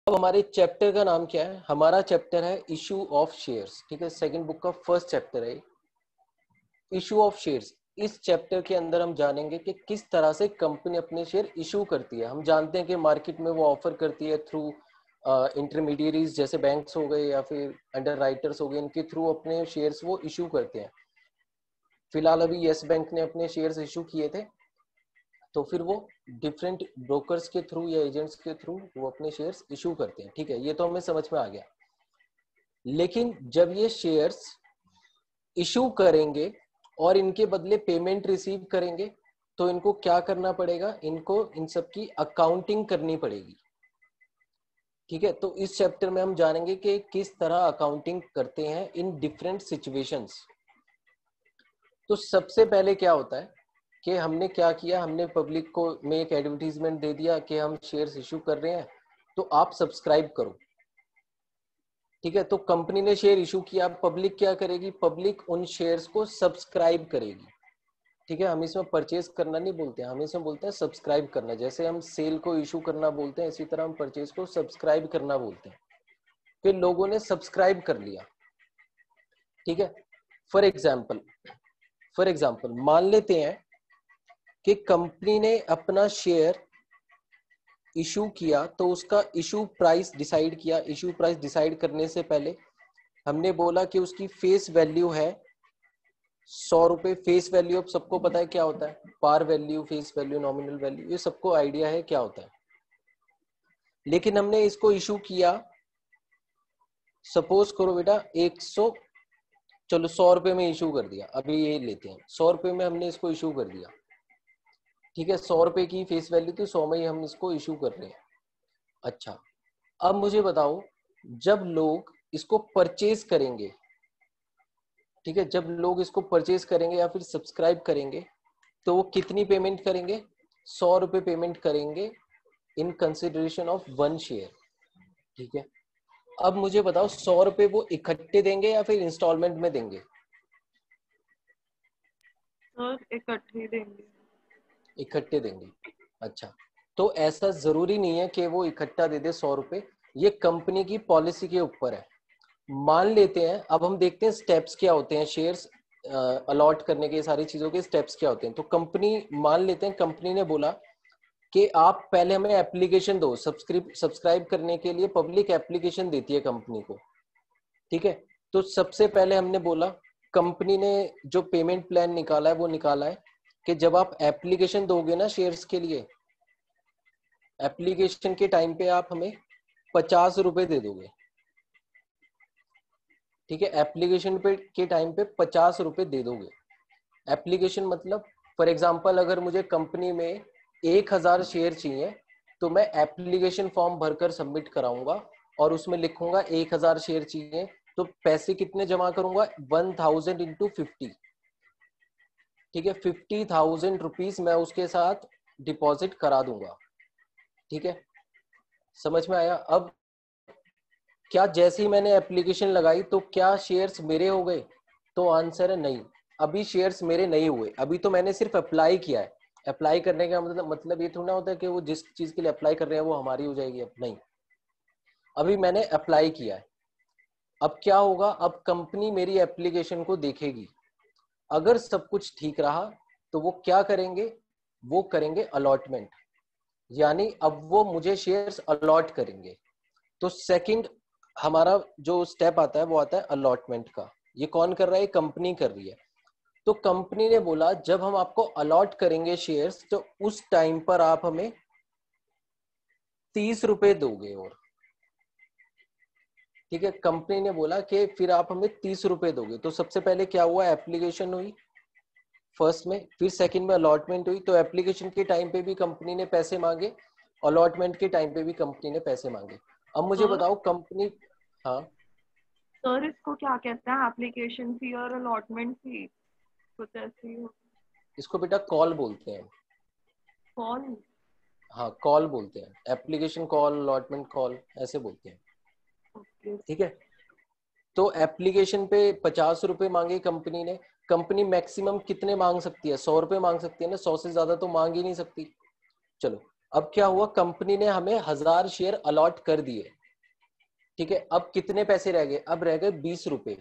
अब हमारे चैप्टर का नाम क्या है? हमारा चैप्टर है इशू ऑफ शेयर्स। ठीक है, सेकंड बुक का फर्स्ट चैप्टर है इशू ऑफ शेयर्स। इस चैप्टर के अंदर हम जानेंगे कि किस तरह से कंपनी अपने शेयर इशू करती है। हम जानते हैं कि मार्केट में वो ऑफर करती है थ्रू इंटरमीडियरीज जैसे बैंक्स हो गए या फिर अंडर राइटर्स हो गए, इनके थ्रू अपने शेयर्स वो इशू करते हैं। फिलहाल अभी यस बैंक ने अपने शेयर्स इशू किए थे, तो फिर वो डिफरेंट ब्रोकर्स के थ्रू या एजेंट्स के थ्रू वो अपने शेयर्स इशू करते हैं। ठीक है, ये तो हमें समझ में आ गया। लेकिन जब ये शेयर्स इशू करेंगे और इनके बदले पेमेंट रिसीव करेंगे तो इनको क्या करना पड़ेगा? इनको इन सब की अकाउंटिंग करनी पड़ेगी। ठीक है, तो इस चैप्टर में हम जानेंगे कि किस तरह अकाउंटिंग करते हैं इन डिफरेंट सिचुएशंस। तो सबसे पहले क्या होता है कि हमने क्या किया, हमने पब्लिक को में एक एडवर्टीजमेंट दे दिया कि हम शेयर्स इशू कर रहे हैं, तो आप सब्सक्राइब करो। ठीक है, तो कंपनी ने शेयर इशू किया, पब्लिक क्या करेगी? पब्लिक उन शेयर्स को सब्सक्राइब करेगी। ठीक है, हम इसमें परचेज करना नहीं बोलते हैं, हम इसमें बोलते हैं सब्सक्राइब करना। जैसे हम सेल को इशू करना बोलते हैं, इसी तरह हम परचेज को सब्सक्राइब करना बोलते हैं। फिर लोगों ने सब्सक्राइब कर लिया। ठीक है, फॉर एग्जाम्पल मान लेते हैं कि कंपनी ने अपना शेयर इशू किया, तो उसका इशू प्राइस डिसाइड किया। इशू प्राइस डिसाइड करने से पहले हमने बोला कि उसकी फेस वैल्यू है 100 रुपए। फेस वैल्यू अब सबको पता है क्या होता है, par value, face value, nominal value, ये सबको आइडिया है क्या होता है। लेकिन हमने इसको इशू किया, सपोज करो बेटा 100, चलो 100 रुपए में इशू कर दिया। अभी ये लेते हैं 100 रुपए में हमने इसको इशू कर दिया। ठीक है, 100 रुपए की फेस वैल्यू थी, 100 में ही हम इसको इशू कर रहे हैं। अच्छा, अब मुझे बताओ, जब लोग इसको परचेज करेंगे, ठीक है, जब लोग इसको परचेज करेंगे या फिर सब्सक्राइब करेंगे, तो वो कितनी पेमेंट करेंगे? 100 रुपए पेमेंट करेंगे इन कंसिडरेशन ऑफ 1 शेयर। ठीक है, अब मुझे बताओ 100 रुपए वो इकट्ठे देंगे या फिर इंस्टॉलमेंट में देंगे? सर इकट्ठे देंगे। इकट्ठे देंगे। अच्छा, तो ऐसा जरूरी नहीं है कि वो इकट्ठा दे दे 100 रुपए, ये कंपनी की पॉलिसी के ऊपर है। मान लेते हैं, अब हम देखते हैं स्टेप्स क्या होते हैं शेयर्स अलॉट करने के, सारी चीजों के स्टेप्स क्या होते हैं। तो कंपनी, मान लेते हैं कंपनी ने बोला कि आप पहले हमें एप्लीकेशन दो। सब्सक्राइब करने के लिए पब्लिक एप्लीकेशन देती है कंपनी को। ठीक है, तो सबसे पहले हमने बोला, कंपनी ने जो पेमेंट प्लान निकाला है वो निकाला है कि जब आप एप्लीकेशन दोगे ना शेयर्स के लिए, एप्लीकेशन के टाइम पे आप हमें 50 रुपए दे दोगे। ठीक है, एप्लीकेशन पे के टाइम पे 50 रुपए दे दोगे। एप्लीकेशन मतलब, फॉर एग्जाम्पल अगर मुझे कंपनी में 1000 शेयर चाहिए, तो मैं एप्लीकेशन फॉर्म भरकर सबमिट कराऊंगा और उसमें लिखूंगा 1000 शेयर चाहिए, तो पैसे कितने जमा करूंगा? 1000 इंटू 50। ठीक है, 50,000 रुपीज मैं उसके साथ डिपॉजिट करा दूंगा। ठीक है, समझ में आया? अब क्या जैसे ही मैंने एप्लीकेशन लगाई तो क्या शेयर्स मेरे हो गए? तो आंसर है नहीं, अभी शेयर्स मेरे नहीं हुए। अभी तो मैंने सिर्फ अप्लाई किया है। अप्लाई करने का मतलब ये थोड़ा ना होता है कि वो जिस चीज के लिए अप्लाई कर रहे हैं वो हमारी हो जाएगी। अब नहीं, अभी मैंने अप्लाई किया है। अब क्या होगा? अब कंपनी मेरी एप्लीकेशन को देखेगी, अगर सब कुछ ठीक रहा तो वो क्या करेंगे? वो करेंगे अलॉटमेंट, यानी अब वो मुझे शेयर्स अलॉट करेंगे। तो सेकंड हमारा जो स्टेप आता है वो आता है अलॉटमेंट का। ये कौन कर रहा है? कंपनी कर रही है। तो कंपनी ने बोला जब हम आपको अलॉट करेंगे शेयर्स, तो उस टाइम पर आप हमें 30 रुपए दोगे। और ठीक है, कंपनी ने बोला कि फिर आप हमें 30 रुपए दोगे। तो सबसे पहले क्या हुआ? एप्लीकेशन हुई फर्स्ट में, फिर सेकंड में अलॉटमेंट हुई। तो एप्लीकेशन के टाइम पे भी कंपनी ने पैसे मांगे, अलॉटमेंट के टाइम पे भी कंपनी ने पैसे मांगे। अब मुझे सर बताओ कंपनी, हाँ सर इसको क्या कहते हैं? एप्लीकेशन फी और अलॉटमेंट फी कुछ ऐसी हो? इसको बेटा कॉल बोलते हैं। कौन? हाँ, कॉल बोलते हैं, एप्लीकेशन कॉल, अलॉटमेंट कॉल ऐसे बोलते हैं। ओके। ठीक है, तो एप्लीकेशन पे 50 रुपए मांगे कंपनी ने। कंपनी मैक्सिमम कितने मांग सकती है? 100 रुपए मांग सकती है ना, 100 से ज्यादा तो मांग ही नहीं सकती। चलो, अब क्या हुआ? कंपनी ने हमें 1000 शेयर अलॉट कर दिए। ठीक है, अब कितने पैसे रह गए? अब रह गए 20 रुपए।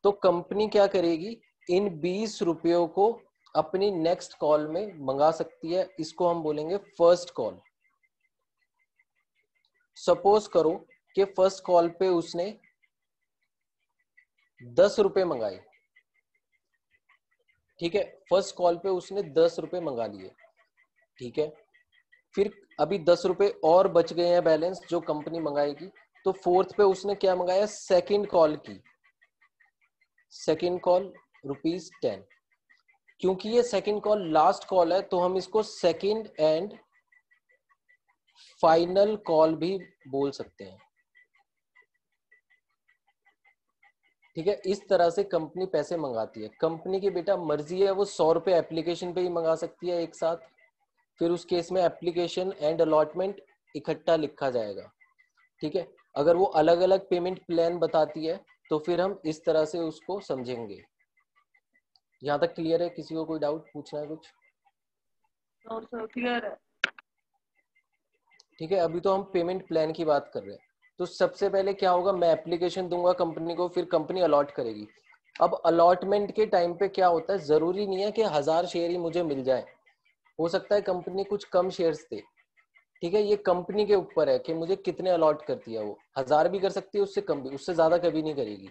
तो कंपनी क्या करेगी, इन 20 रुपयों को अपनी नेक्स्ट कॉल में मंगा सकती है। इसको हम बोलेंगे फर्स्ट कॉल। सपोज करो कि फर्स्ट कॉल पे उसने 10 रुपए मंगाए। ठीक है, फर्स्ट कॉल पे उसने 10 रुपए मंगा लिए। ठीक है, फिर अभी 10 रुपए और बच गए हैं बैलेंस जो कंपनी मंगाएगी। तो फोर्थ पे उसने क्या मंगाया, सेकंड कॉल की। Second call ₹10। क्योंकि ये सेकंड कॉल लास्ट कॉल है तो हम इसको सेकंड एंड फाइनल कॉल भी बोल सकते हैं। ठीक है, इस तरह से कंपनी पैसे मंगाती है। कंपनी की बेटा मर्जी है, वो 100 रुपए एप्लीकेशन पे ही मंगा सकती है एक साथ। फिर उस केस में एप्लीकेशन एंड अलॉटमेंट इकट्ठा लिखा जाएगा। ठीक है, अगर वो अलग अलग पेमेंट प्लान बताती है तो फिर हम इस तरह से उसको समझेंगे। यहाँ तक क्लियर है? किसी को कोई डाउट पूछना है कुछ? क्लियर है। ठीक है, अभी तो हम पेमेंट प्लान की बात कर रहे हैं। तो सबसे पहले क्या होगा, मैं एप्लीकेशन दूंगा कंपनी को, फिर कंपनी अलॉट करेगी। अब अलॉटमेंट के टाइम पे क्या होता है, जरूरी नहीं है कि 1000 शेयर ही मुझे मिल जाए, हो सकता है कंपनी कुछ कम शेयर्स दे। ठीक है, ये कंपनी के ऊपर है कि मुझे कितने अलॉट करती है। वो 1000 भी कर सकती है, उससे कम भी, उससे ज्यादा कभी नहीं करेगी।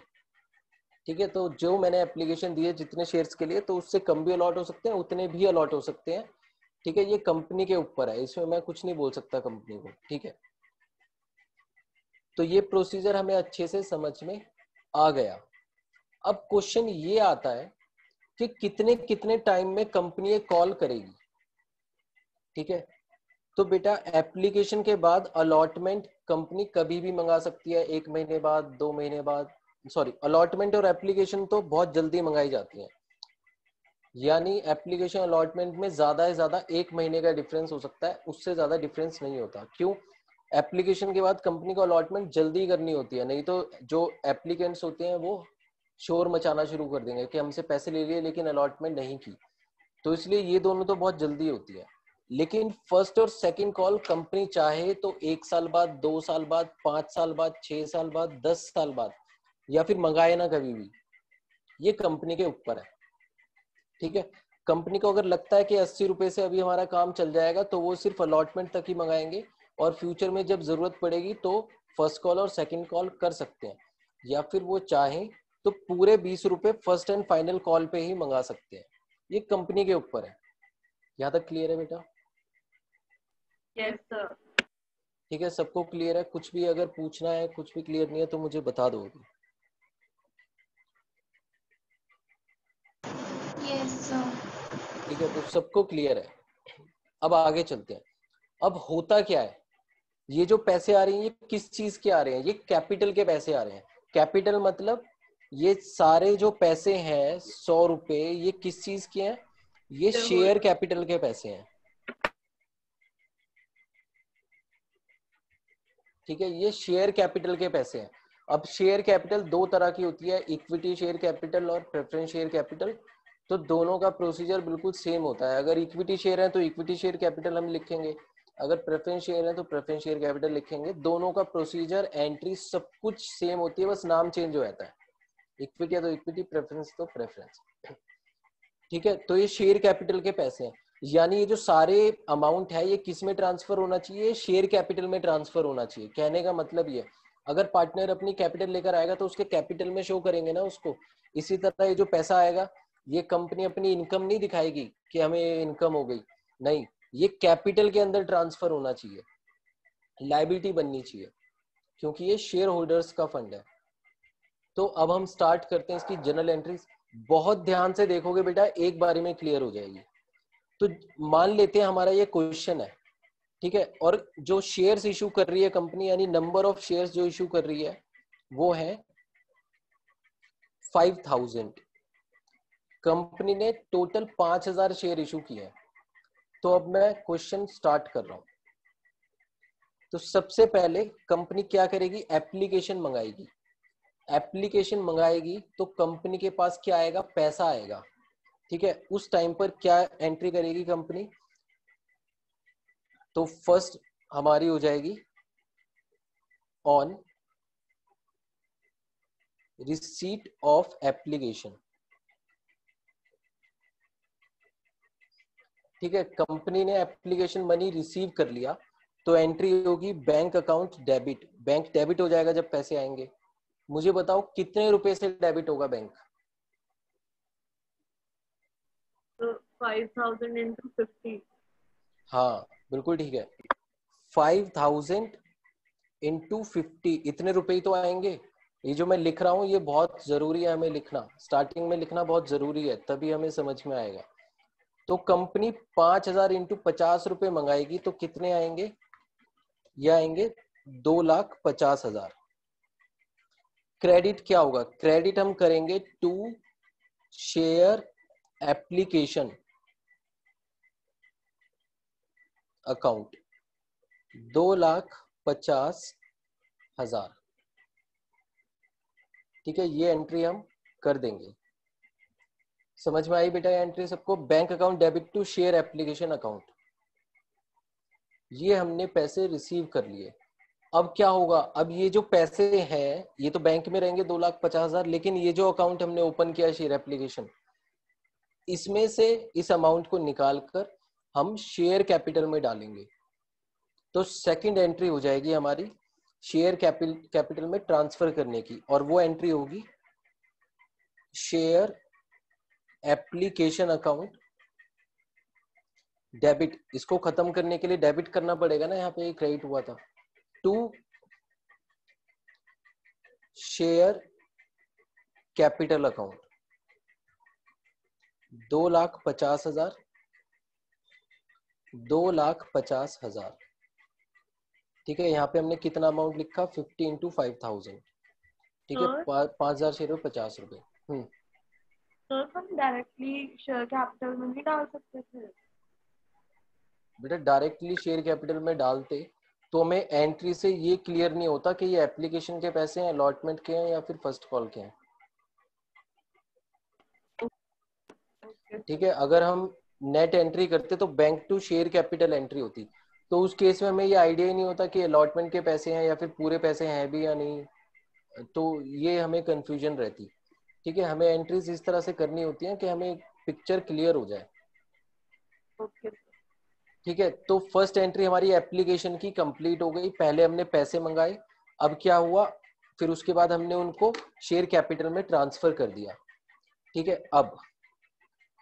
ठीक है, तो जो मैंने एप्लीकेशन दी है जितने शेयर्स के लिए, तो उससे कम भी अलॉट हो सकते हैं, उतने भी अलॉट हो सकते हैं। ठीक है, ये कंपनी के ऊपर है, इसमें मैं कुछ नहीं बोल सकता कंपनी को। ठीक है, तो ये प्रोसीजर हमें अच्छे से समझ में आ गया। अब क्वेश्चन ये आता है कि कितने कितने टाइम में कंपनी कॉल करेगी। ठीक है, तो बेटा एप्लीकेशन के बाद अलॉटमेंट कंपनी कभी भी मंगा सकती है, 1 महीने बाद, 2 महीने बाद। सॉरी, अलॉटमेंट और एप्लीकेशन तो बहुत जल्दी मंगाई जाती है, यानी एप्लीकेशन अलॉटमेंट में ज्यादा से ज्यादा 1 महीने का डिफरेंस हो सकता है, उससे ज्यादा डिफरेंस नहीं होता। क्यों? एप्लीकेशन के बाद कंपनी को अलॉटमेंट जल्दी करनी होती है, नहीं तो जो एप्लीकेंट्स होते हैं वो शोर मचाना शुरू कर देंगे कि हमसे पैसे ले लिए लेकिन अलॉटमेंट नहीं की। तो इसलिए ये दोनों तो बहुत जल्दी होती है। लेकिन फर्स्ट और सेकंड कॉल कंपनी चाहे तो 1 साल बाद, 2 साल बाद, 5 साल बाद, 6 साल बाद, 10 साल बाद, या फिर मंगाए ना कभी भी, ये कंपनी के ऊपर है। ठीक है, कंपनी को अगर लगता है कि 80 रुपए से अभी हमारा काम चल जाएगा तो वो सिर्फ अलॉटमेंट तक ही मंगाएंगे, और फ्यूचर में जब जरूरत पड़ेगी तो फर्स्ट कॉल और सेकंड कॉल कर सकते हैं, या फिर वो चाहें तो पूरे 20 रुपए फर्स्ट एंड फाइनल कॉल पे ही मंगा सकते हैं। ये कंपनी के ऊपर है। यहाँ तक क्लियर है बेटा? Yes sir. ठीक है, सबको क्लियर है? कुछ भी अगर पूछना है, कुछ भी क्लियर नहीं है तो मुझे बता दो। Yes sir. ठीक है, तो सबको क्लियर है? अब आगे चलते हैं। अब होता क्या है, ये जो पैसे आ रहे हैं ये किस चीज के आ रहे हैं? ये कैपिटल के पैसे आ रहे हैं। कैपिटल मतलब ये सारे जो पैसे हैं 100 रुपए, ये किस चीज के हैं? ये शेयर कैपिटल के पैसे हैं। ठीक है, ये शेयर कैपिटल के पैसे हैं। अब शेयर कैपिटल दो तरह की होती है, इक्विटी शेयर कैपिटल और प्रेफरेंस शेयर कैपिटल। तो दोनों का प्रोसीजर बिल्कुल सेम होता है। अगर इक्विटी शेयर है तो इक्विटी शेयर कैपिटल हम लिखेंगे, अगर प्रेफरेंस शेयर है तो प्रेफरेंस शेयर कैपिटल लिखेंगे। दोनों का प्रोसीजर, एंट्री, सब कुछ सेम होती है, बस नाम चेंज हो जाता है। इक्विटी है तो इक्विटी, प्रेफरेंस तो प्रेफरेंस। ठीक है, तो ये शेयर कैपिटल के पैसे हैं, यानी ये जो सारे अमाउंट है ये किस में ट्रांसफर होना चाहिए? शेयर कैपिटल में ट्रांसफर होना चाहिए। कहने का मतलब ये, अगर पार्टनर अपनी कैपिटल लेकर आएगा तो उसके कैपिटल में शो करेंगे ना उसको। इसी तरह ये जो पैसा आएगा, ये कंपनी अपनी इनकम नहीं दिखाएगी कि हमें इनकम हो गई, नहीं, ये कैपिटल के अंदर ट्रांसफर होना चाहिए, लायबिलिटी बननी चाहिए, क्योंकि ये शेयर होल्डर्स का फंड है। तो अब हम स्टार्ट करते हैं इसकी जनरल एंट्रीज। बहुत ध्यान से देखोगे बेटा, एक बारी में क्लियर हो जाएगी। तो मान लेते हैं हमारा ये क्वेश्चन है, ठीक है, और जो शेयर्स इशू कर रही है कंपनी, यानी नंबर ऑफ शेयर्स जो इशू कर रही है वो है 5000। कंपनी ने टोटल 5000 शेयर इशू किए हैं। तो अब मैं क्वेश्चन स्टार्ट कर रहा हूं। तो सबसे पहले कंपनी क्या करेगी? एप्लीकेशन मंगाएगी। एप्लीकेशन मंगाएगी तो कंपनी के पास क्या आएगा? पैसा आएगा। ठीक है, उस टाइम पर क्या एंट्री करेगी कंपनी? तो फर्स्ट हमारी हो जाएगी ऑन रिसीट ऑफ एप्लीकेशन। ठीक है, कंपनी ने एप्लीकेशन मनी रिसीव कर लिया तो एंट्री होगी bank account debit. Bank debit हो जाएगा जब पैसे आएंगे। मुझे बताओ कितने रुपए से डेबिट होगा बैंक? तो 5,000 into 50। हाँ बिल्कुल ठीक है, 5,000 इंटू 50, इतने रुपए ही तो आएंगे। ये जो मैं लिख रहा हूँ ये बहुत जरूरी है हमें लिखना, स्टार्टिंग में लिखना बहुत जरूरी है, तभी हमें समझ में आएगा। तो कंपनी 5,000 इंटू 50 रुपए मंगाएगी तो कितने आएंगे? ये आएंगे 2,50,000। क्रेडिट क्या होगा? क्रेडिट हम करेंगे टू शेयर एप्लीकेशन अकाउंट 2,50,000। ठीक है, ये एंट्री हम कर देंगे। समझ में आई बेटा ये एंट्री सबको? Bank account debit to share application account, ये हमने पैसे रिसीव कर लिए। अब क्या होगा? अब ये जो पैसे हैं ये तो बैंक में रहेंगे 2,50,000, लेकिन ये जो अकाउंट हमने ओपन किया शेयर एप्लीकेशन, इसमें से इस अमाउंट को निकालकर हम शेयर कैपिटल में डालेंगे। तो सेकंड एंट्री हो जाएगी हमारी शेयर कैपिटल में ट्रांसफर करने की, और वो एंट्री होगी शेयर एप्लीकेशन अकाउंट डेबिट। इसको खत्म करने के लिए डेबिट करना पड़ेगा ना, यहाँ पे क्रेडिट हुआ था, टू शेयर कैपिटल अकाउंट 2,50,000, 2,50,000। ठीक है, यहाँ पे हमने कितना अमाउंट लिखा? 50 इंटू 5,000। ठीक है, 5,000 शेयर में 50 रुपए। तो हम डायरेक्टली शेयर कैपिटल में नहीं डाल सकते थे? बेटा डायरेक्टली शेयर कैपिटल में डालते तो हमें एंट्री से ये क्लियर नहीं होता कि ये एप्लीकेशन के पैसे हैं, अलॉटमेंट के हैं या फिर फर्स्ट कॉल के हैं। ठीक है, अगर हम नेट एंट्री करते तो bank to share capital entry होती, तो उस केस में हमें ये आइडिया ही नहीं होता कि अलॉटमेंट के पैसे हैं या फिर पूरे पैसे हैं भी या नहीं, तो ये हमें कंफ्यूजन रहती। ठीक है, हमें एंट्रीज इस तरह से करनी होती है कि हमें पिक्चर क्लियर हो जाए। ओके। ठीक है, तो फर्स्ट एंट्री हमारी एप्लीकेशन की कंप्लीट हो गई। पहले हमने पैसे मंगाए, अब क्या हुआ, फिर उसके बाद हमने उनको शेयर कैपिटल में ट्रांसफर कर दिया। ठीक है, अब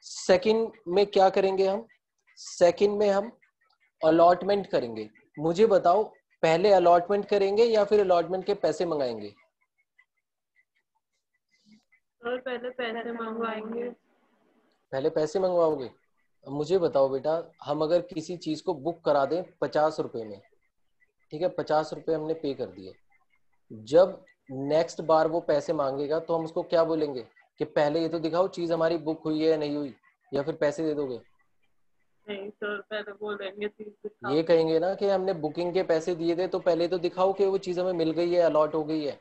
सेकंड में क्या करेंगे हम? सेकंड में हम अलॉटमेंट करेंगे। मुझे बताओ पहले अलॉटमेंट करेंगे या फिर अलॉटमेंट के पैसे मंगाएंगे? सर पहले पैसे मंगवाएंगे। पहले पैसे मंगवाओगे? अब मुझे बताओ बेटा, हम अगर किसी चीज को बुक करा दें 50 रुपए में, ठीक है, 50 रुपए हमने पे कर दिए, जब नेक्स्ट बार वो पैसे मांगेगा तो हम उसको क्या बोलेंगे कि पहले ये तो दिखाओ चीज हमारी बुक हुई है या नहीं हुई, या फिर पैसे दे दोगे? नहीं सर, पहले बोलेंगे चीज दिखाओ। ये कहेंगे ना कि हमने बुकिंग के पैसे दिए थे तो पहले तो दिखाओ कि वो चीज हमें मिल गई है, अलॉट हो गई है।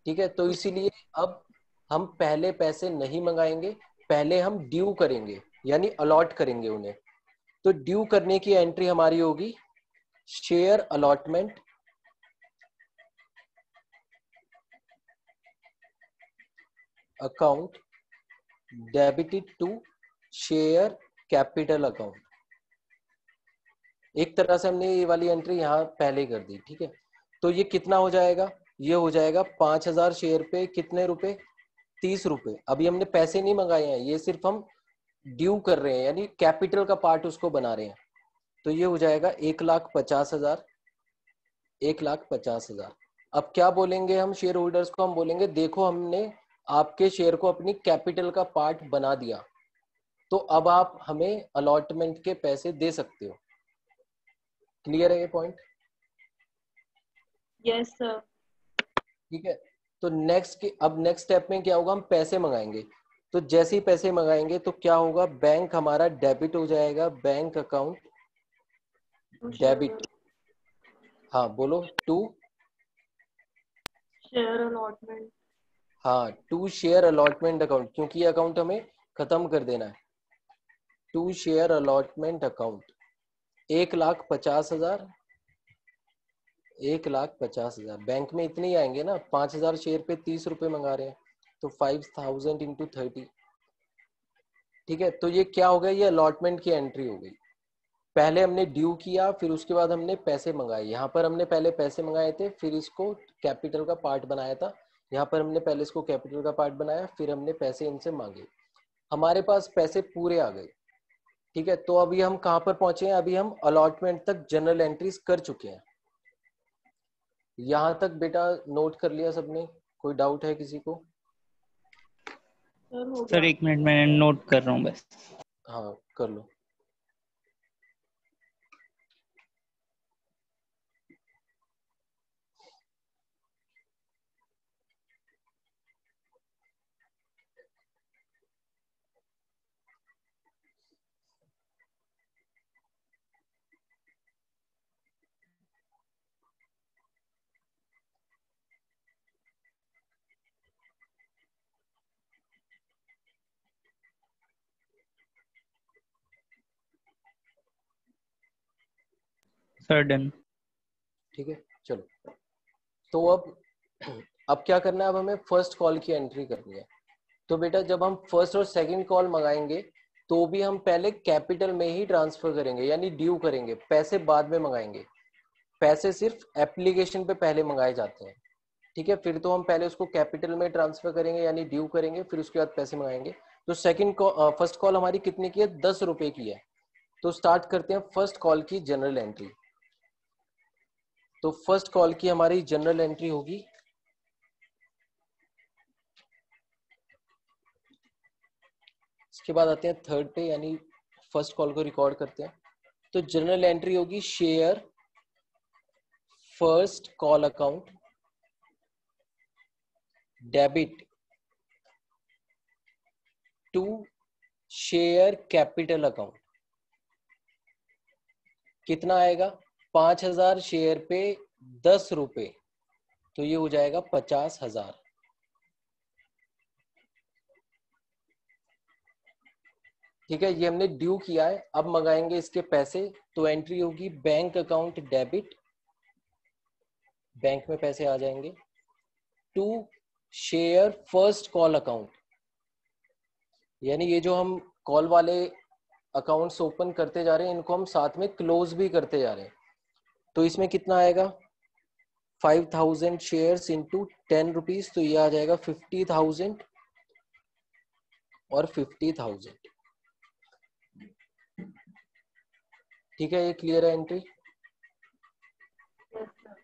ठीक है, तो इसीलिए अब हम पहले पैसे नहीं मंगाएंगे, पहले हम ड्यू करेंगे यानी अलॉट करेंगे उन्हें। तो ड्यू करने की एंट्री हमारी होगी share allotment account debited to share capital account. एक तरह से हमने ये वाली एंट्री यहाँ पहले कर दी। ठीक है, तो ये कितना हो जाएगा? ये हो जाएगा 5,000 शेयर पे कितने रुपए? 30 रुपए। अभी हमने पैसे नहीं मंगाए हैं, ये सिर्फ हम ड्यू कर रहे हैं यानी कैपिटल का पार्ट उसको बना रहे हैं। तो ये हो जाएगा 1,50,000, 1,50,000। अब क्या बोलेंगे हम शेयर होल्डर्स को? हम बोलेंगे देखो हमने आपके शेयर को अपनी कैपिटल का पार्ट बना दिया, तो अब आप हमें अलॉटमेंट के पैसे दे सकते हो। क्लियर है ये पॉइंट? Yes sir. ठीक है, तो अब नेक्स्ट स्टेप में क्या होगा? हम पैसे मंगाएंगे। तो जैसे ही पैसे मंगाएंगे तो क्या होगा? बैंक हमारा डेबिट हो जाएगा, बैंक अकाउंट डेबिट। हाँ बोलो, टू शेयर अलॉटमेंट। हाँ टू शेयर अलॉटमेंट अकाउंट, क्योंकि ये अकाउंट हमें खत्म कर देना है। To share allotment account 1,50,000, 1,50,000। Bank में इतने ही आएंगे ना, 5,000 शेयर पे 30 रुपए मंगा रहे हैं, तो 5000 इंटू 30, ठीक है। तो ये क्या हो गया, ये अलॉटमेंट की एंट्री हो गई। पहले हमने ड्यू किया, फिर उसके बाद हमने पैसे मंगाए। यहाँ पर हमने पहले पैसे मंगाए थे, फिर इसको कैपिटल का पार्ट बनाया था। यहाँ पर हमने पहले इसको कैपिटल का पार्ट बनाया, फिर हमने पैसे इनसे मांगे, हमारे पास पैसे पूरे आ गए, ठीक है। तो अभी हम कहाँ पर पहुंचे हैं, अभी हम अलॉटमेंट तक जनरल एंट्रीज कर चुके हैं। यहाँ तक बेटा नोट कर लिया सबने, कोई डाउट है किसी को? सर हो सर गया। 1 मिनट मैं नोट कर रहा हूँ बस। हाँ कर लो। Sir done. ठीक है चलो, तो अब क्या करना है, अब हमें फर्स्ट कॉल की एंट्री करनी है। तो बेटा जब हम फर्स्ट और सेकंड कॉल मंगाएंगे तो भी हम पहले कैपिटल में ही ट्रांसफर करेंगे, यानी ड्यू करेंगे, पैसे बाद में मंगाएंगे। पैसे सिर्फ एप्लीकेशन पे पहले मंगाए जाते हैं, ठीक है। फिर तो हम पहले उसको कैपिटल में ट्रांसफर करेंगे यानी ड्यू करेंगे, फिर उसके बाद पैसे मंगाएंगे। तो फर्स्ट कॉल हमारी कितने की है, 10 रुपए की है। तो स्टार्ट करते हैं फर्स्ट कॉल की जनरल एंट्री। तो फर्स्ट कॉल की हमारी जनरल एंट्री होगी, इसके बाद आते हैं थर्ड पे, यानी फर्स्ट कॉल को रिकॉर्ड करते हैं। तो जनरल एंट्री होगी share first call account debit to share capital account. कितना आएगा, 5000 शेयर पे 10 रुपए, तो ये हो जाएगा 50,000। ठीक है, ये हमने ड्यू किया है, अब मंगाएंगे इसके पैसे। तो एंट्री होगी बैंक अकाउंट डेबिट, बैंक में पैसे आ जाएंगे, to share first call account, यानी ये जो हम कॉल वाले अकाउंट्स ओपन करते जा रहे हैं इनको हम साथ में क्लोज भी करते जा रहे हैं। तो इसमें कितना आएगा, 5000 शेयर्स इंटू 10 रुपीज, तो ये आ जाएगा 50,000 और 50,000। ठीक है, ये क्लियर है एंट्री। Yes sir.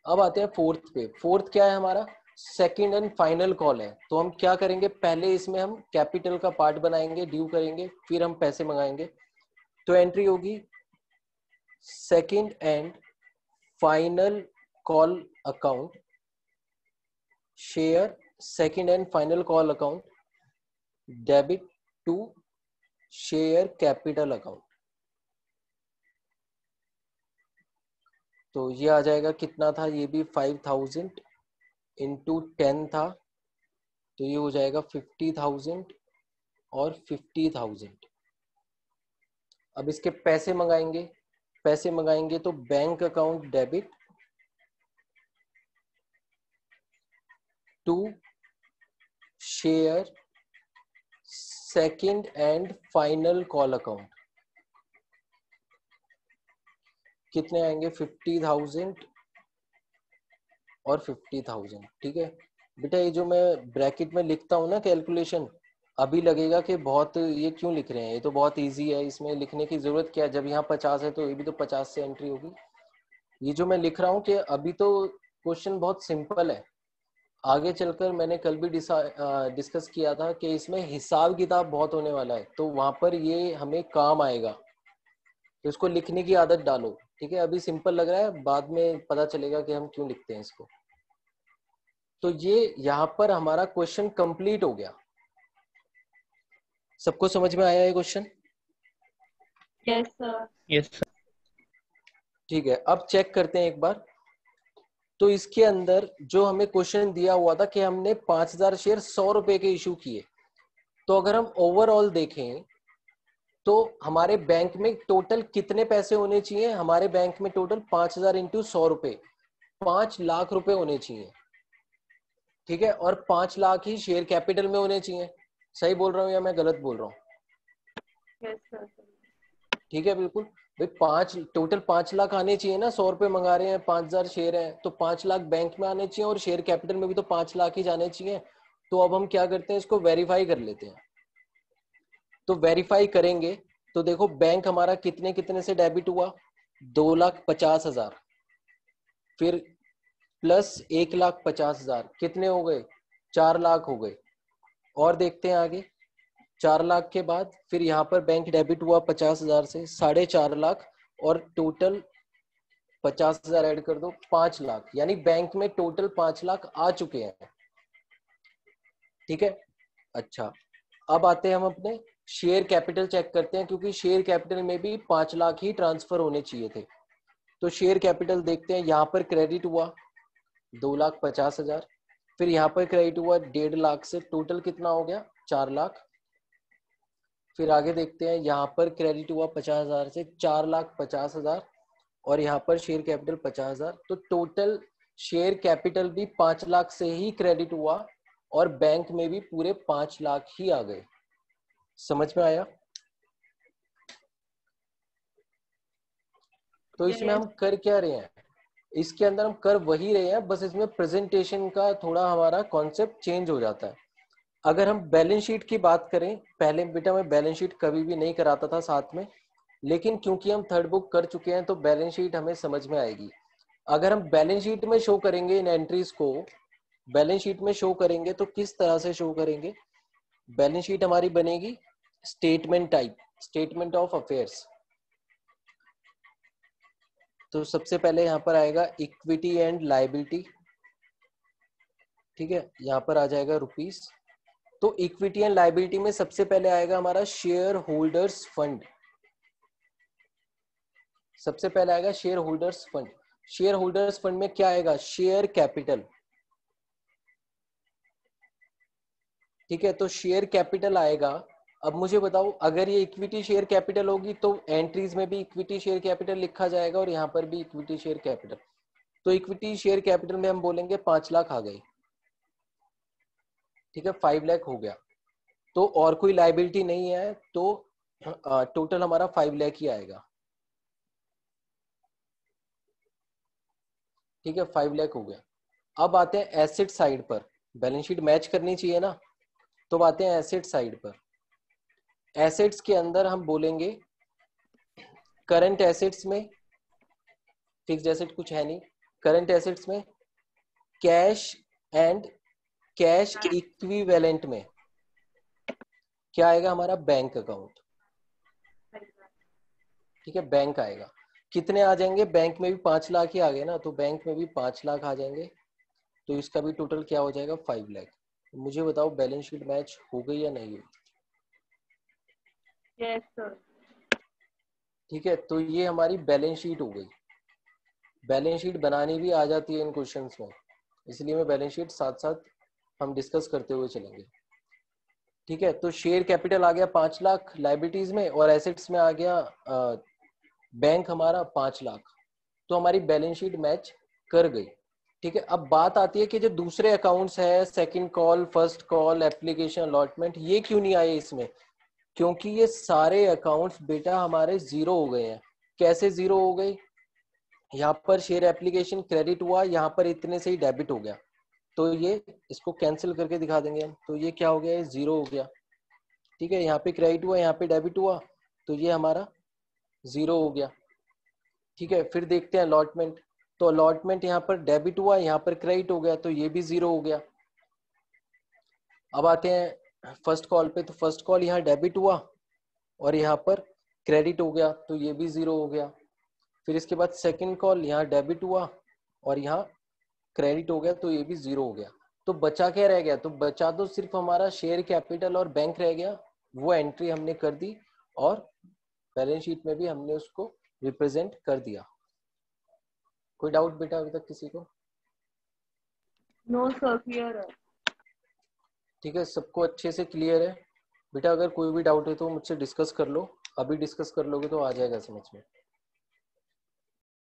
अब आते हैं फोर्थ पे। फोर्थ क्या है हमारा, सेकंड एंड फाइनल कॉल है। तो हम क्या करेंगे, पहले इसमें हम कैपिटल का पार्ट बनाएंगे, ड्यू करेंगे, फिर हम पैसे मंगाएंगे। तो एंट्री होगी second and final call account share second and final call account debit to share capital account. तो ये आ जाएगा, कितना था, ये भी 5000 इंटू 10 था, तो ये हो जाएगा 50,000 और 50,000। अब इसके पैसे मंगाएंगे, पैसे मंगाएंगे तो bank account debit to share second and final call account. कितने आएंगे, 50,000 और 50,000। ठीक है बेटा, ये जो मैं ब्रैकेट में लिखता हूँ ना कैलकुलेशन, अभी लगेगा कि बहुत ये क्यों लिख रहे हैं, ये तो बहुत इजी है, इसमें लिखने की जरूरत क्या है, जब यहाँ 50 है तो ये भी तो 50 से एंट्री होगी। ये जो मैं लिख रहा हूँ कि अभी तो क्वेश्चन बहुत सिंपल है, आगे चलकर मैंने कल भी डिस्कस किया था कि इसमें हिसाब किताब बहुत होने वाला है, तो वहां पर ये हमें काम आएगा, तो इसको लिखने की आदत डालो। ठीक है, अभी सिंपल लग रहा है, बाद में पता चलेगा कि हम क्यों लिखते हैं इसको। तो ये यहाँ पर हमारा क्वेश्चन कंप्लीट हो गया। सबको समझ में आया ये question? Yes sir. Yes sir. ठीक है, अब चेक करते हैं एक बार। तो इसके अंदर जो हमें क्वेश्चन दिया हुआ था कि हमने 5000 शेयर 100 रुपए के इशू किए, तो अगर हम ओवरऑल देखें तो हमारे बैंक में टोटल कितने पैसे होने चाहिए, हमारे बैंक में टोटल 5000 इंटू 100 रुपए 5 लाख रुपए होने चाहिए। ठीक है, और 5 लाख ही शेयर कैपिटल में होने चाहिए। सही बोल रहा हूँ या मैं गलत बोल रहा हूँ? Yes sir. ठीक है, बिल्कुल भाई, 5 आने चाहिए ना। 100 रुपए मंगा रहे हैं, 5,000 शेयर हैं, तो 5 लाख बैंक में आने चाहिए और शेयर कैपिटल में भी तो 5 लाख ही जाने चाहिए। तो अब हम क्या करते हैं, इसको वेरीफाई कर लेते हैं। तो वेरीफाई करेंगे तो देखो बैंक हमारा कितने कितने से डेबिट हुआ, 2,50,000, फिर प्लस 1,50,000, कितने हो गए, 4 लाख हो गए। और देखते हैं आगे, 4 लाख के बाद फिर यहाँ पर बैंक डेबिट हुआ 50,000 से, 4.5 लाख, और टोटल 50,000 ऐड कर दो, 5 लाख, यानी बैंक में टोटल 5 लाख आ चुके हैं। ठीक है, अच्छा, अब आते हैं हम अपने शेयर कैपिटल चेक करते हैं, क्योंकि शेयर कैपिटल में भी 5 लाख ही ट्रांसफर होने चाहिए थे। तो शेयर कैपिटल देखते हैं, यहाँ पर क्रेडिट हुआ 2,50,000, फिर यहाँ पर क्रेडिट हुआ 1.5 लाख से, टोटल कितना हो गया, 4 लाख। फिर आगे देखते हैं, यहाँ पर क्रेडिट हुआ 50,000 से, 4,50,000, और यहाँ पर शेयर कैपिटल 50,000, तो टोटल शेयर कैपिटल भी 5 लाख से ही क्रेडिट हुआ और बैंक में भी पूरे 5 लाख ही आ गए। समझ में आया? तो इसमें हम कर क्या रहे हैं, इसके अंदर हम कर वही रहे हैं, बस इसमें प्रेजेंटेशन का थोड़ा हमारा कॉन्सेप्ट चेंज हो जाता है। अगर हम बैलेंस शीट की बात करें, पहले बेटा मैं बैलेंस शीट कभी भी नहीं कराता था साथ में, लेकिन क्योंकि हम थर्ड बुक कर चुके हैं तो बैलेंस शीट हमें समझ में आएगी। अगर हम बैलेंस शीट में शो करेंगे इन एंट्रीज को, बैलेंस शीट में शो करेंगे तो किस तरह से शो करेंगे, बैलेंस शीट हमारी बनेगी statement type, statement of affairs. तो सबसे पहले यहाँ पर आएगा इक्विटी एंड लायबिलिटी, ठीक है, यहाँ पर आ जाएगा रुपीस। तो इक्विटी एंड लायबिलिटी में सबसे पहले आएगा हमारा शेयर होल्डर्स फंड, सबसे पहले आएगा share holders fund. Share holders fund में क्या आएगा, शेयर कैपिटल, ठीक है, तो शेयर कैपिटल आएगा। अब मुझे बताओ, अगर ये इक्विटी शेयर कैपिटल होगी तो एंट्रीज में भी इक्विटी शेयर कैपिटल लिखा जाएगा और यहाँ पर भी इक्विटी शेयर कैपिटल। तो इक्विटी शेयर कैपिटल में हम बोलेंगे 5 लाख आ गई, ठीक है, 5 लाख हो गया। तो और कोई लायबिलिटी नहीं है, तो टोटल हमारा 5 लाख ही आएगा, ठीक है, 5 लाख हो गया। अब आते हैं एसेट साइड पर, बैलेंस शीट मैच करनी चाहिए ना, तो आते हैं एसेट साइड पर। एसेट्स के अंदर हम बोलेंगे करंट एसेट्स में, फिक्स्ड एसेट कुछ है नहीं, करंट एसेट्स में कैश एंड कैश इक्विवेलेंट में क्या आएगा हमारा, बैंक अकाउंट, ठीक है, बैंक आएगा। कितने आ जाएंगे, बैंक में भी 5 लाख ही आ गए ना, तो बैंक में भी 5 लाख आ जाएंगे, तो इसका भी टोटल क्या हो जाएगा, 5 लाख। मुझे बताओ बैलेंस शीट मैच हो गई या नहीं हुई? Yes sir. ठीक है, तो ये हमारी बैलेंस शीट हो गई। बैलेंस शीट बनानी भी आ जाती है इन क्वेश्चंस में, इसलिए मैं बैलेंस शीट साथ साथ हम डिस्कस करते हुए चलेंगे। ठीक है, तो शेयर कैपिटल आ गया 5 लाख लाइबिलिटीज में, और एसेट्स में आ गया बैंक हमारा 5 लाख, तो हमारी बैलेंस शीट मैच कर गई। ठीक है, अब बात आती है कि जो दूसरे अकाउंट्स है, second call, first call, application, allotment, ये क्यों नहीं आए इसमें? क्योंकि ये सारे अकाउंट्स बेटा हमारे जीरो हो गए हैं। कैसे जीरो हो गए? यहाँ पर शेयर एप्लीकेशन क्रेडिट हुआ, यहाँ पर इतने से ही डेबिट हो गया, तो ये इसको कैंसिल करके दिखा देंगे हम, तो ये क्या हो गया, ये जीरो हो गया। ठीक है, यहाँ पे क्रेडिट हुआ, यहाँ पे डेबिट हुआ, तो ये हमारा जीरो हो गया। ठीक है, फिर देखते हैं अलॉटमेंट, तो अलॉटमेंट यहाँ पर डेबिट हुआ, यहाँ पर क्रेडिट हो गया, तो ये भी जीरो हो गया। अब आते हैं फर्स्ट कॉल पे, तो फर्स्ट कॉल यहाँ डेबिट हुआ और यहाँ पर क्रेडिट हो गया, तो ये भी जीरो हो गया। फिर इसके बाद सेकंड कॉल, यहाँ डेबिट हुआ और यहाँ क्रेडिट हो गया, तो ये भी जीरो हो गया। तो बचा क्या रह गया? तो बचा तो सिर्फ हमारा शेयर कैपिटल और बैंक रह गया, वो एंट्री हमने कर दी और बैलेंस शीट में भी हमने उसको रिप्रेजेंट कर दिया। कोई डाउट बेटा अभी तक किसी को? नो सर, क्लियर है। ठीक है, सबको अच्छे से क्लियर है बेटा? अगर कोई भी डाउट है तो मुझसे डिस्कस कर लो, अभी डिस्कस कर लोगे तो आ जाएगा समझ में।